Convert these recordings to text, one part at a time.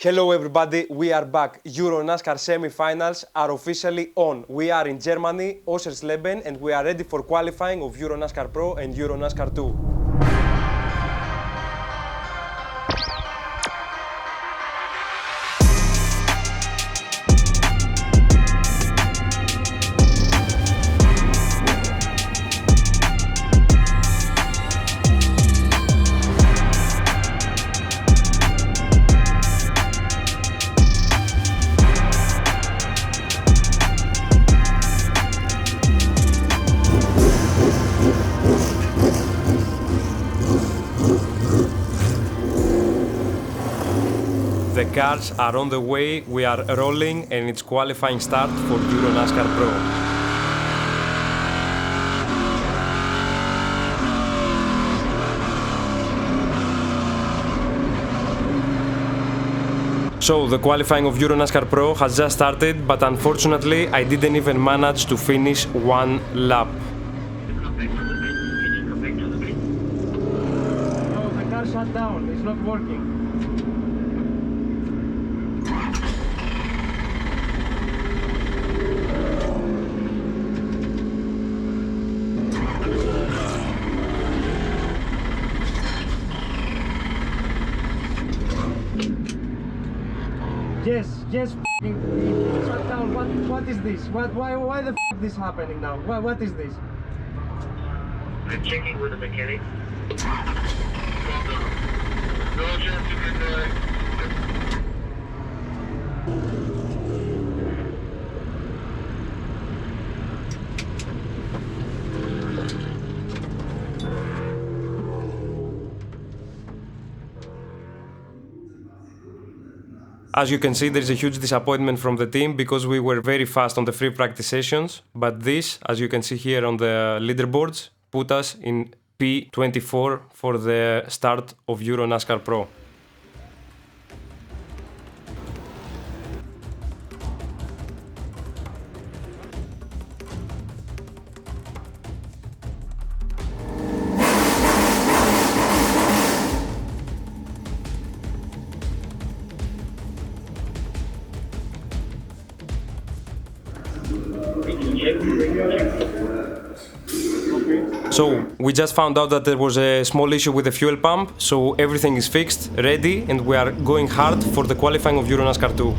Hello everybody, we are back. EuroNASCAR semi-finals are officially on. We are in Germany, Oschersleben, and we are ready for qualifying of EuroNASCAR Pro and EuroNASCAR 2. The cars are on the way, we are rolling, and it's qualifying start for EuroNASCAR Pro. So the qualifying of EuroNASCAR Pro has just started, but unfortunately I didn't even manage to finish one lap. No, the car shut down, it's not working. Yes, f***ing shut down. What is this? Why the f*** this happening now? What is this? I'm checking with the mechanic. No chance you can As you can see, there is a huge disappointment from the team because we were very fast on the free practice sessions, but this, as you can see here on the leaderboards, put us in P24 for the start of EuroNASCAR Pro. So we just found out that there was a small issue with the fuel pump, so everything is fixed, ready, and we are going hard for the qualifying of EuroNASCAR 2.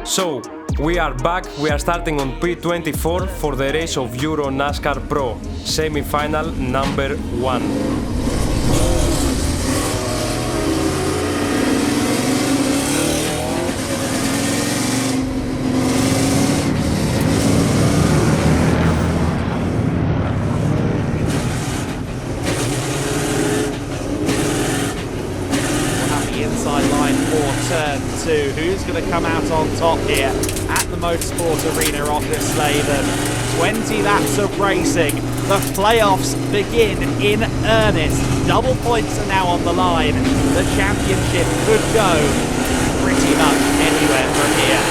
So, we are back, we are starting on P24 for the race of EuroNASCAR Pro, semi-final number 1. Turn 2. Who's going to come out on top here at the Motorsport Arena of Oschersleben? 20 laps of racing. The playoffs begin in earnest. Double points are now on the line. The championship could go pretty much anywhere from here.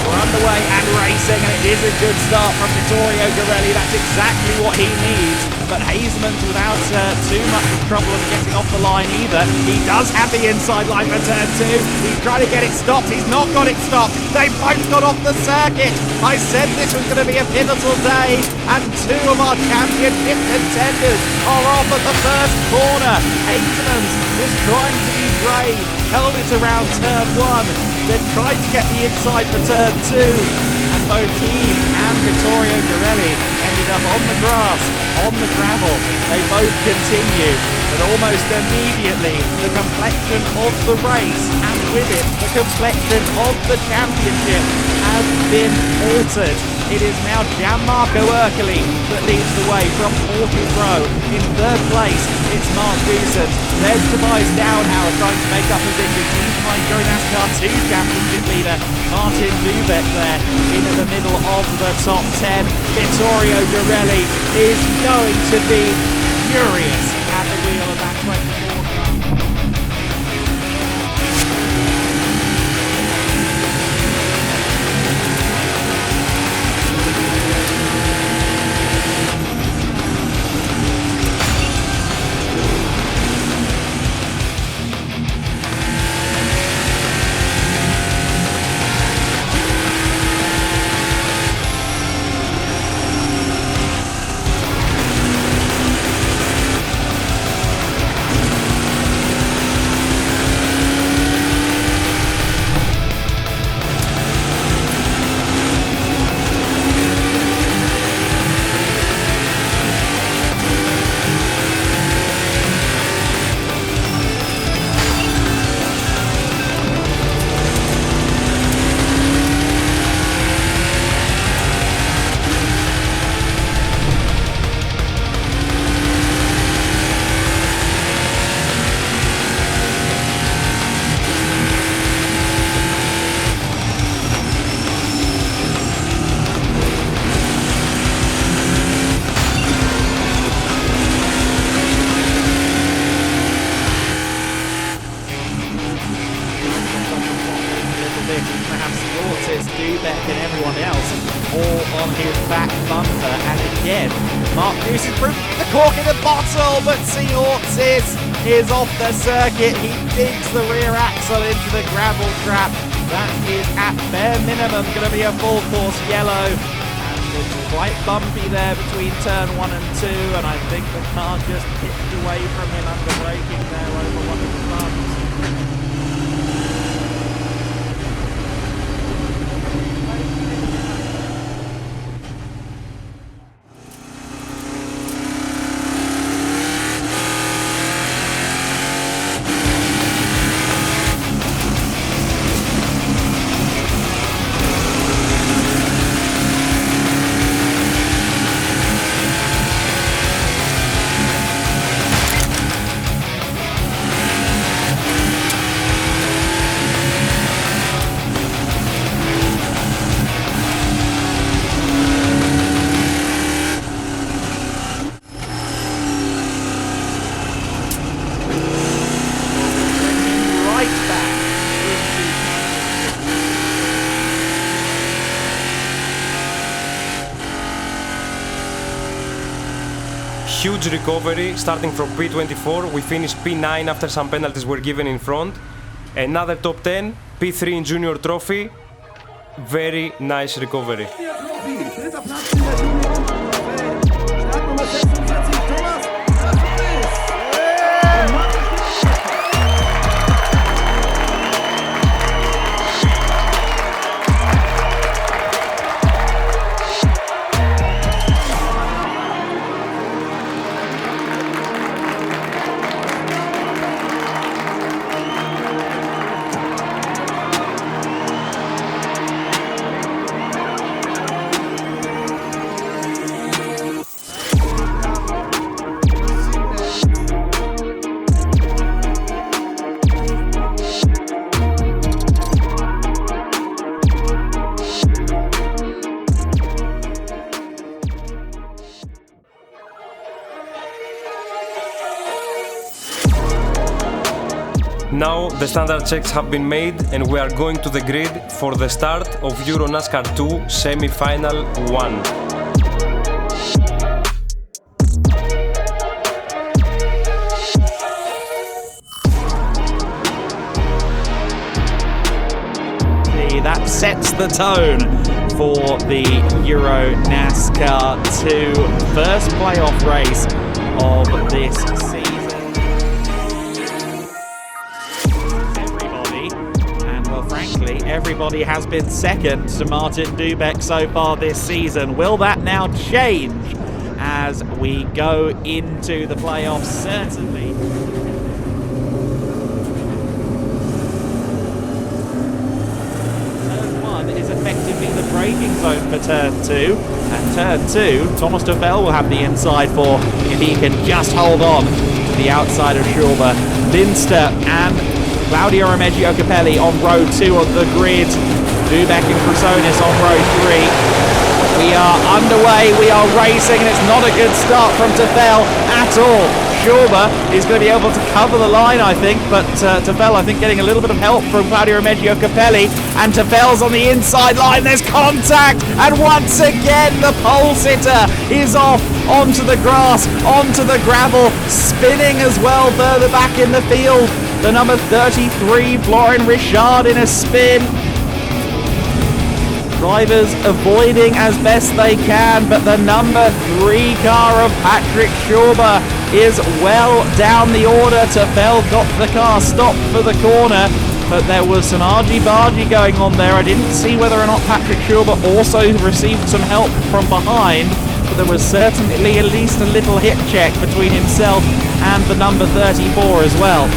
We're underway and racing, and it is a good start from Vittorio Garelli. That's exactly what he needs. But Hazeman's without too much trouble in getting off the line either. He does have the inside line for turn 2. He's trying to get it stopped. He's not got it stopped. They've both got off the circuit. I said this was going to be a pivotal day, and 2 of our championship contenders are off at the first corner. Hazeman's was trying to be brave, held it around turn 1, then tried to get the inside for turn 2, and both he and Vittorio Garelli ended up on the grass, on the gravel. They both continue, but almost immediately the complexion of the race, and with it the complexion of the championship, has been altered. It is now Gianmarco Ercoli that leads the way from 40th row. In 3rd place, it's Mark Goosens. There's Tobias Downhour trying to make up position. He's behind EuroNASCAR 2 championship leader Martin Dubek there in the middle of the top 10. Vittorio Garelli is going to be furious at the wheel of that 24 car. Dubek and everyone else all on his back bumper, and again Mark Goosens proved the cork in the bottle, but Seahawks is off the circuit. He digs the rear axle into the gravel trap. That is at bare minimum going to be a full course yellow, and it's quite bumpy there between turn 1 and 2, and I think the car just tipped away from him under braking there over one of the bumps. Huge recovery starting from P24. We finished P9 after some penalties were given in front. Another top 10, P3 in junior trophy. Very nice recovery. Now the standard checks have been made and we are going to the grid for the start of EuroNASCAR 2 semi-final 1. That sets the tone for the EuroNASCAR 2 first playoff race of this season. Frankly, everybody has been second to Martin Dubek so far this season. Will that now change as we go into the playoffs? Certainly. Turn 1 is effectively the braking zone for Turn 2. And Turn 2, Thomas de Velde will have the inside for if he can just hold on to the outside of Schauber. Linster and Claudio Remeggio Capelli on row 2 of the grid. Dubek and KRASONIS on row 3. We are underway, we are racing, and it's not a good start from de Velde at all. Schauber is going to be able to cover the line, I think, but de Velde, I think, getting a little bit of help from Claudio Remeggio Capelli, and de Velde's on the inside line. There's contact, and once again the pole sitter is off onto the grass, onto the gravel, spinning as well further back in the field. The number 33, Florian Richard, in a spin. Drivers avoiding as best they can, but the number 3 car of Patrick Schauber is well down the order. de Velde got the car stopped for the corner, but there was some argy-bargy going on there. I didn't see whether or not Patrick Schauber also received some help from behind, but there was certainly at least a little hip check between himself and the number 34 as well.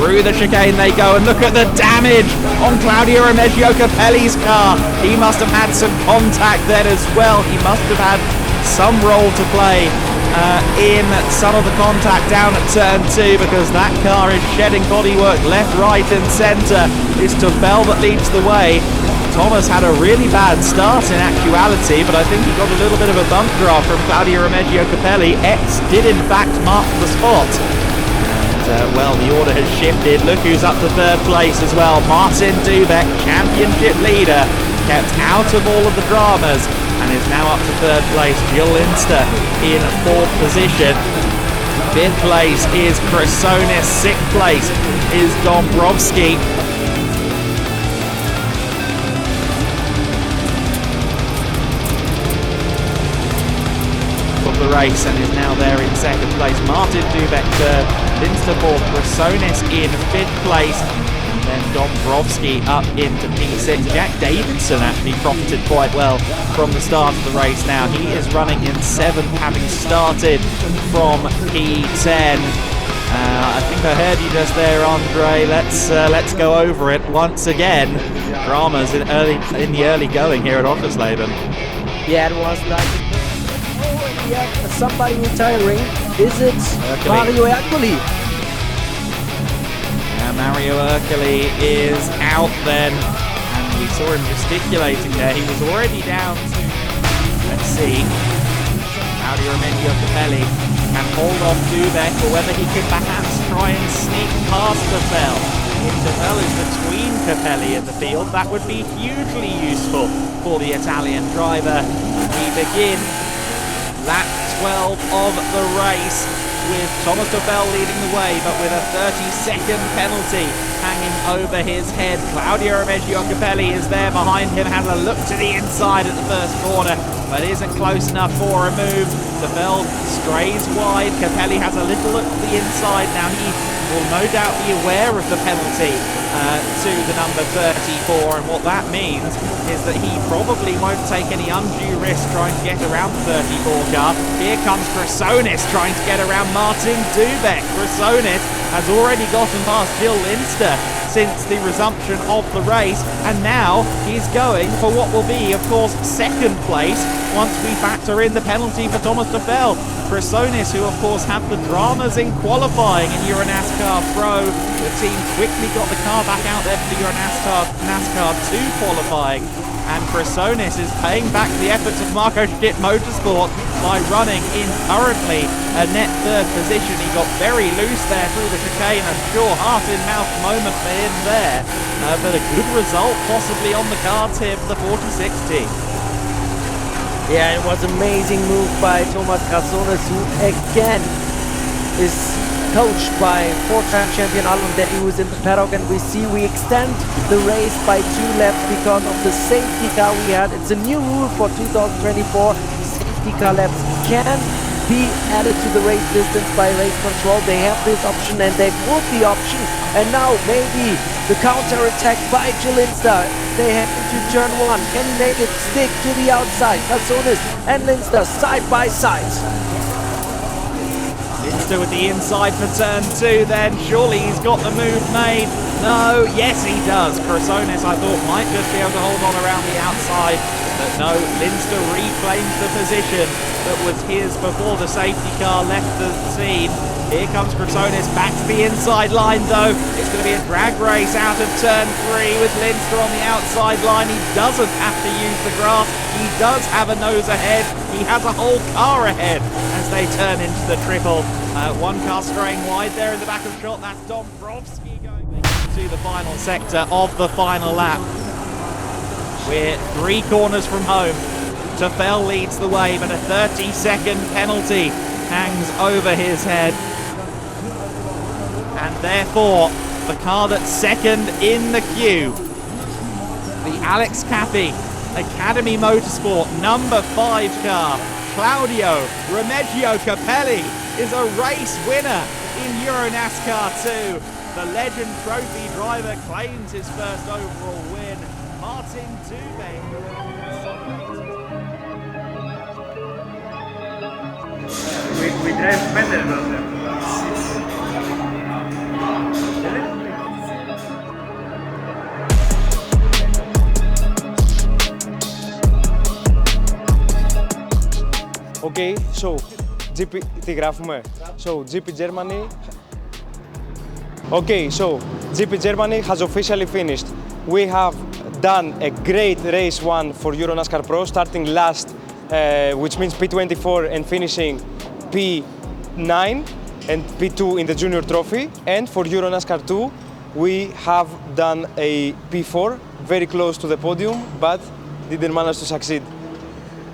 Through the chicane they go, and look at the damage on Claudio Remeggio Capelli's car. He must have had some contact then as well. He must have had some role to play in some of the contact down at Turn 2, because that car is shedding bodywork left, right and centre. It's de Velde that leads the way. Thomas had a really bad start in actuality, but I think he got a little bit of a bump draft from Claudio Remeggio Capelli. X did in fact mark the spot. Well, the order has shifted. Look who's up to 3rd place as well. Martin Dubek, championship leader, kept out of all of the dramas and is now up to 3rd place. Jill Linster in 4th position. 5th place is KRASONIS. 6th place is Dombrowski. The race and is now there in 2nd place. Martin Dubek 3rd, Linster 4th, KRASONIS in 5th place, and then Dombrowski up into P6. Jack Davidson actually profited quite well from the start of the race now. He is running in 7th, having started from P10. I think I heard you just there, Andre. Let's go over it once again. Dramas in the early going here at Ottersleben. Yeah, it was like somebody retiring. Is it Mario Ercoli? Yeah, Mario Ercoli is out then, and we saw him gesticulating there. He was already down to, let's see, Claudio Remeggio Capelli can hold off Dubek, or whether he could perhaps try and sneak past de Velde. If de Velde is between Capelli and the field, that would be hugely useful for the Italian driver. We begin lap 12 of the race with Thomas de Velde leading the way, but with a 30-second penalty hanging over his head. Claudio Remeggio Capelli is there behind him, has a look to the inside at the first corner, but isn't close enough for a move. De Velde strays wide. Capelli has a little look to the inside. Now he will no doubt be aware of the penalty to the number 34, and what that means is that he probably won't take any undue risk trying to get around the 34 car. Here comes KRASONIS trying to get around Martin Dubek. KRASONIS has already gotten past Jill Linster since the resumption of the race, and now he's going for what will be, of course, 2nd place once we factor in the penalty for Thomas de Velde. KRASONIS, who of course had the dramas in qualifying in EuroNASCAR Pro, the team quickly got the car back out there for the EuroNASCAR 2 qualifying, And KRASONIS is paying back the efforts of Marco Schmidt Motorsport by running in currently a net third position. He got very loose there through the chicane, a sure heart-in-mouth moment for him there. But a good result possibly on the cards here for the 46 team. Yeah, it was an amazing move by Thomas KRASONIS, who again is coached by four-time champion Alon Detti, who is in the paddock, and we see we extend the race by 2 laps because of the safety car we had. It's a new rule for 2024. Safety car laps can be added to the race distance by race control. They have this option and they put the option, and now maybe the counter-attack by Linster. They head into turn 1. Can he make it stick to the outside? KRASONIS and Linster side by side. Linster with the inside for turn 2 then. Surely he's got the move made. No, yes he does. KRASONIS I thought might just be able to hold on around the outside. But no, Linster reclaims the position that was his before the safety car left the scene. Here comes KRASONIS back to the inside line though. It's going to be a drag race out of turn 3 with Linster on the outside line. He doesn't have to use the grass. He does have a nose ahead. He has a whole car ahead as they turn into the triple. One car straying wide there in the back of shot. That's Dombrovski going to the final sector of the final lap. We're 3 corners from home. Tafel leads the way, but a 30-second penalty hangs over his head. And therefore, the car that's second in the queue, the Alex Cappy Academy Motorsport number 5 car, Claudio Remigio Capelli, is a race winner in EuroNASCAR 2. The Legend Trophy driver claims his first overall win. Martin Dubé. We drive better than them. Okay, so GP, τι γράφουμε? So GP Germany. Okay, so GP Germany has officially finished. We have done a great race 1 for EuroNASCAR Pro, starting last, which means P24, and finishing P9 and P2 in the Junior Trophy. And for EuroNASCAR 2, we have done a P4, very close to the podium, but didn't manage to succeed.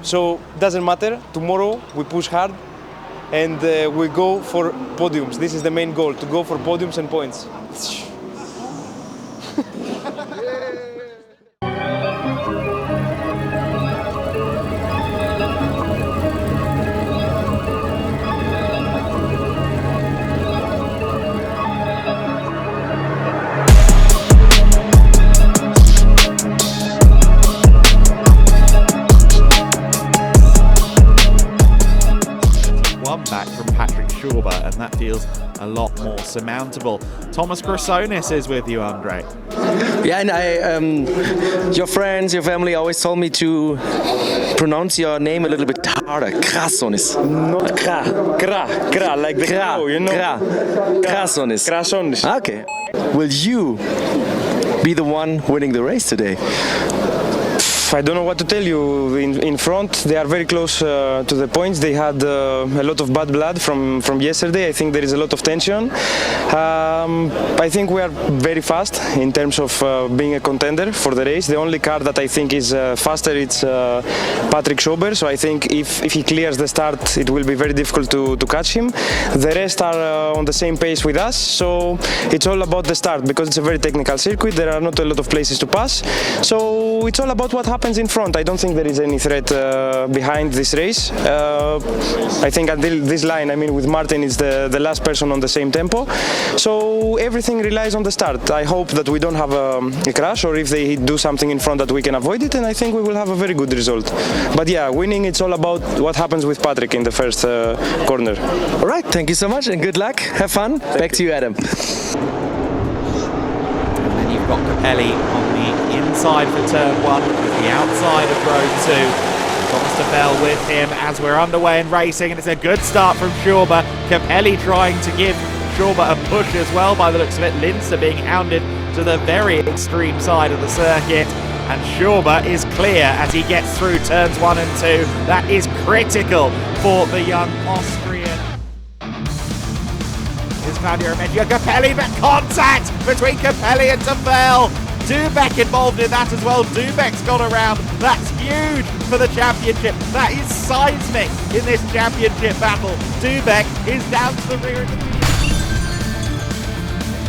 So doesn't matter, tomorrow we push hard and we go for podiums. This is the main goal, to go for podiums and points. Back from Patrick Schauber, and that feels a lot more surmountable. Thomas KRASONIS is with you, Andre. Yeah, and your friends, your family always told me to pronounce your name a little bit harder. KRASONIS. Not kra, like the crow, you know? KRASONIS. KRASONIS. Okay. Will you be the one winning the race today? I don't know what to tell you. In front, they are very close to the points. They had a lot of bad blood from yesterday. I think there is a lot of tension. I think we are very fast in terms of being a contender for the race. The only car that I think is faster is Patrick Schauber. So I think if he clears the start, it will be very difficult to catch him. The rest are on the same pace with us. So it's all about the start, because it's a very technical circuit. There are not a lot of places to pass. So it's all about what happens in front. I don't think there is any threat behind this race. I think until this line, I mean, with Martin is the last person on the same tempo. So everything relies on the start. I hope that we don't have a crash, or if they do something in front that we can avoid it, and I think we will have a very good result. But yeah, winning, it's all about what happens with Patrick in the first corner. All right, thank you so much and good luck. Have fun. Back to you, Adam. And you've got Capelli on the inside for turn 1, the outside of row 2. Thomas Tafel with him as we're underway in racing, and it's a good start from Schauber. Capelli trying to give Schauber a push as well by the looks of it. Linster being hounded to the very extreme side of the circuit. And Schauber is clear as he gets through turns 1 and 2. That is critical for the young Austrian. Here's Claudio Remedio Capelli, but contact between Capelli and Tafel. Dubek involved in that as well. Dubek's gone around. That's huge for the championship. That is seismic in this championship battle. Dubek is down to the rear of the field.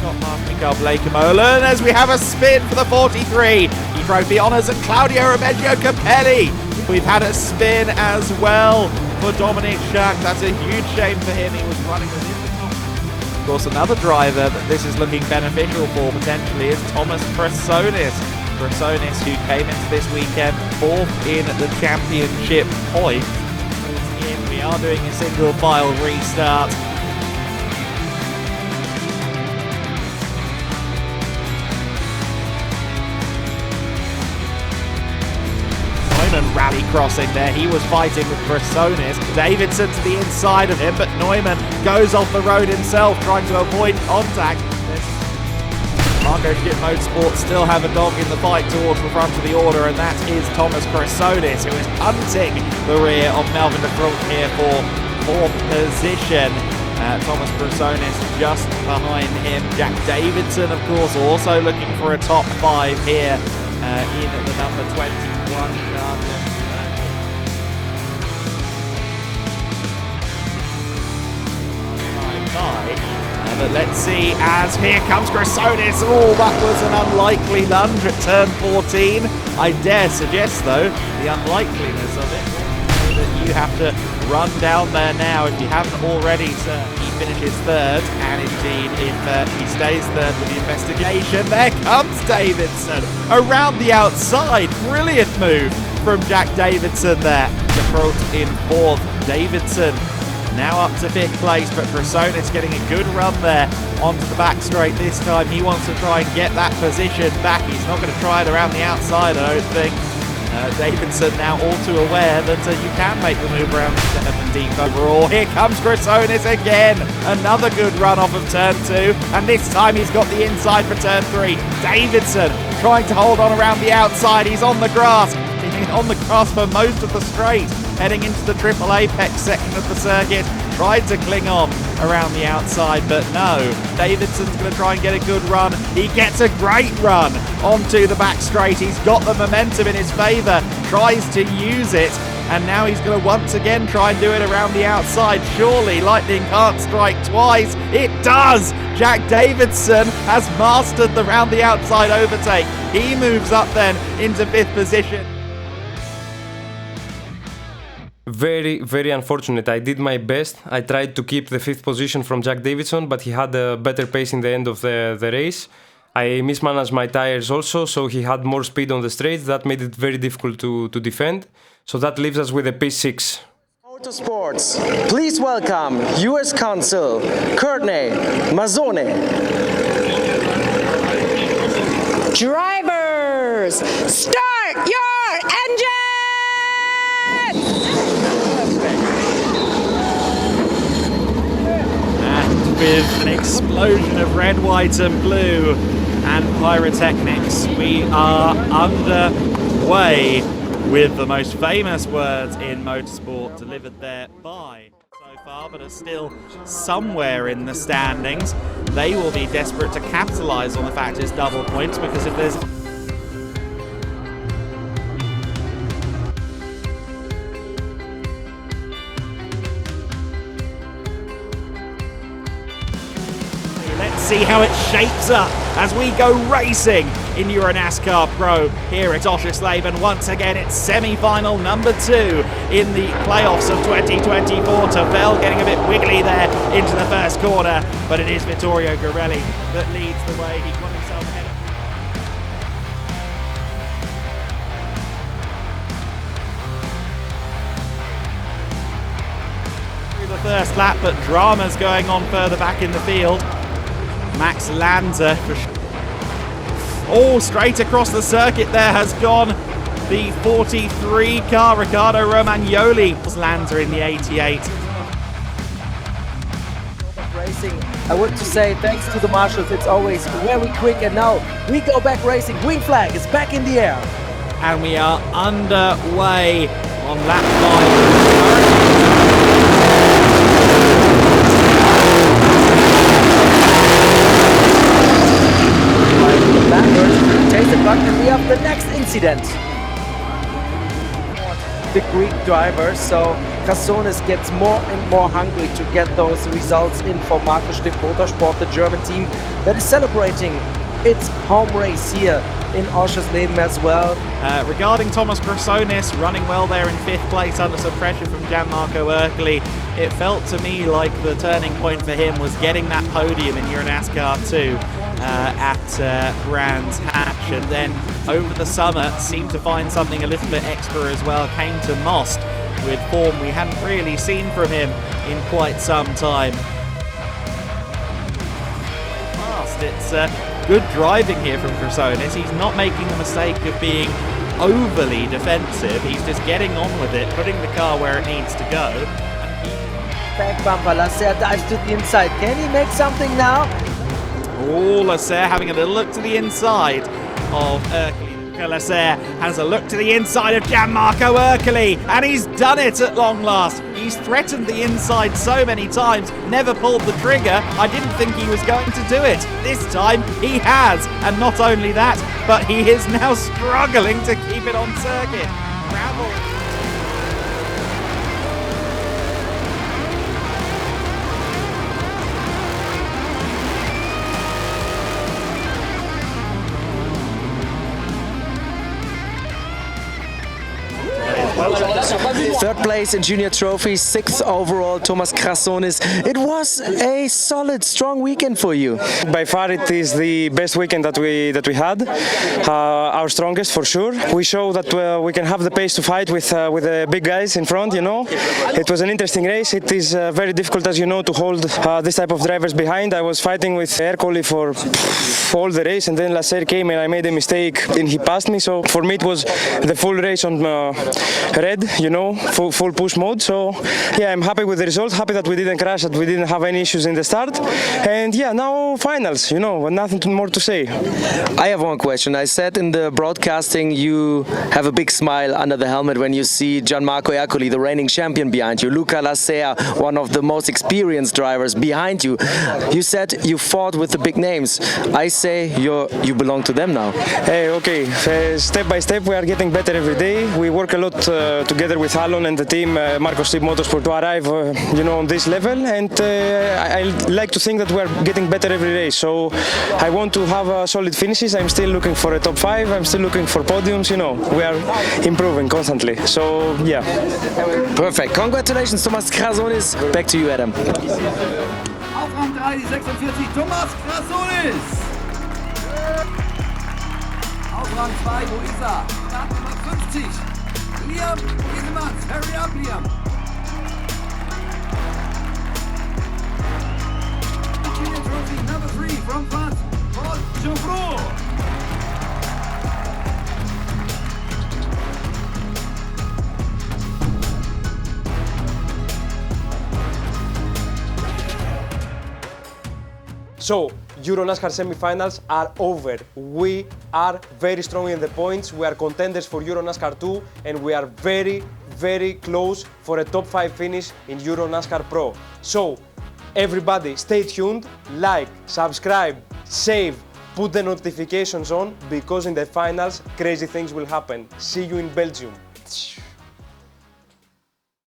Got Mikael Bleikemolen as we have a spin for the 43. He trophy honours and Claudio Remedio Capelli. We've had a spin as well for Dominic Schack. That's a huge shame for him. He was running within the top. Of course, another driver that this is looking beneficial for potentially is Thomas KRASONIS. KRASONIS, who came into this weekend 4th in the championship points. We are doing a single file restart. Rally crossing there, he was fighting with KRASONIS. Davidson to the inside of him, but Neumann goes off the road himself, trying to avoid contact. Marco Schmidt Motorsport still have a dog in the fight towards the front of the order, and that is Thomas KRASONIS, who is punting the rear of Melvin de Front here for 4th position. Thomas KRASONIS just behind him. Jack Davidson, of course, also looking for a top 5 here in the number 21 car. But let's see as here comes KRASONIS. Oh, that was an unlikely lunge at turn 14. I dare suggest, though, the unlikeliness of it, that you have to run down there now if you haven't already. So he finishes 3rd, and indeed, if he stays 3rd with the investigation, there comes Davidson around the outside. Brilliant move from Jack Davidson there. De Groot in 4th. Davidson now up to 5th place, but KRASONIS getting a good run there onto the back straight this time. He wants to try and get that position back. He's not going to try it around the outside, I don't think. Davidson now all too aware that you can make the move around the 7 deep overall. Here comes KRASONIS again. Another good run off of turn 2, and this time he's got the inside for turn 3. Davidson trying to hold on around the outside. He's on the grass. He's on the grass for most of the straight, heading into the triple apex section of the circuit. Tried to cling on around the outside, but no. Davidson's going to try and get a good run. He gets a great run onto the back straight. He's got the momentum in his favour, tries to use it, and now he's going to once again try and do it around the outside. Surely lightning can't strike twice. It does! Jack Davidson has mastered the round the outside overtake. He moves up then into 5th position. Very, very unfortunate. I did my best. I tried to keep the 5th position from Jack Davidson, but he had a better pace in the end of the race. I mismanaged my tires also, so he had more speed on the straights. That made it very difficult to defend. So that leaves us with a P6. Motorsports, please welcome US Consul Courtney Mazzone. Drivers, start your engine! And with an explosion of red, white and blue and pyrotechnics, we are underway with the most famous words in motorsport delivered there by so far, but are still somewhere in the standings. They will be desperate to capitalise on the fact it's double points, because if there's see how it shapes up as we go racing in EuroNASCAR Pro here at Oschersleben. Once again, it's semi-final number 2 in the playoffs of 2024. Tafel getting a bit wiggly there into the first corner, but it is Vittorio Garelli that leads the way. He got himself ahead of through the first lap, but drama's going on further back in the field. Max Lanza, straight across the circuit there has gone the 43 car, Riccardo Romagnoli. Lanza in the 88. Racing I want to say thanks to the marshals, it's always very quick, and now we go back racing. Green flag is back in the air. And we are underway on lap 5. Backwards, chase the clock, and we have the next incident. The Greek driver, so KRASONIS gets more and more hungry to get those results in for Marco Stipp Motorsport, the German team that is celebrating its home race here in Oschersleben as well. Regarding Thomas KRASONIS running well there in 5th place under some pressure from Gianmarco Ercoli, it felt to me like the turning point for him was getting that podium in EuroNASCAR 2 at Brands Hatch, and then over the summer seemed to find something a little bit extra as well. Came to Most with form we hadn't really seen from him in quite some time. It's good driving here from KRASONIS. He's not making the mistake of being overly defensive. He's just getting on with it, putting the car where it needs to go. Back bumper, Lasser dives to the inside. Can he make something now? Oh, Lasser having a little look to the inside of Ercoli. Lasser has a look to the inside of Gianmarco Ercoli, and he's done it at long last. He's threatened the inside so many times, never pulled the trigger. I didn't think he was going to do it. This time he has, and not only that, but he is now struggling to keep it on circuit. Gravel. Third place in Junior Trophy, 6th overall, Thomas KRASONIS. It was a solid, strong weekend for you. By far, it is the best weekend that we had. Our strongest for sure. We show that we can have the pace to fight with the big guys in front. You know, it was an interesting race. It is very difficult, as you know, to hold this type of drivers behind. I was fighting with Ercoli for all the race, and then Lasser came and I made a mistake and he passed me. So for me, it was the full race on red. You know, full push mode. So yeah, I'm happy with the result. Happy that we didn't crash, that we didn't have any issues in the start. And yeah, now finals. You know, nothing more to say. I have one question. I said in the broadcasting you have a big smile under the helmet when you see Gianmarco Ercoli, the reigning champion, behind you. Luca Lasser, one of the most experienced drivers, behind you. You said you fought with the big names. I say you belong to them now. Hey, okay. Step by step, we are getting better every day. We work a lot together with Alon and the team, Marco Stipp Motorsport, to arrive, you know, on this level. And I like to think that we are getting better every race. So I want to have solid finishes. I'm still looking for a top 5. I'm still looking for podiums. You know, we are improving constantly. So yeah. Perfect. Congratulations, Thomas KRASONIS. Back to you, Adam. Auf Rang 3, die 46, Thomas KRASONIS. Auf Rang 2, wo ist er? Start Nummer 50. Liam Giesemans, hurry up, Liam. Junior Trophy number 3 from front, Paul Jouvreau. So, EuroNASCAR semi-finals are over. We are very strong in the points. We are contenders for EuroNASCAR 2, and we are very, very close for a top 5 finish in EuroNASCAR Pro. So, everybody stay tuned, like, subscribe, save, put the notifications on, because in the finals, crazy things will happen. See you in Belgium.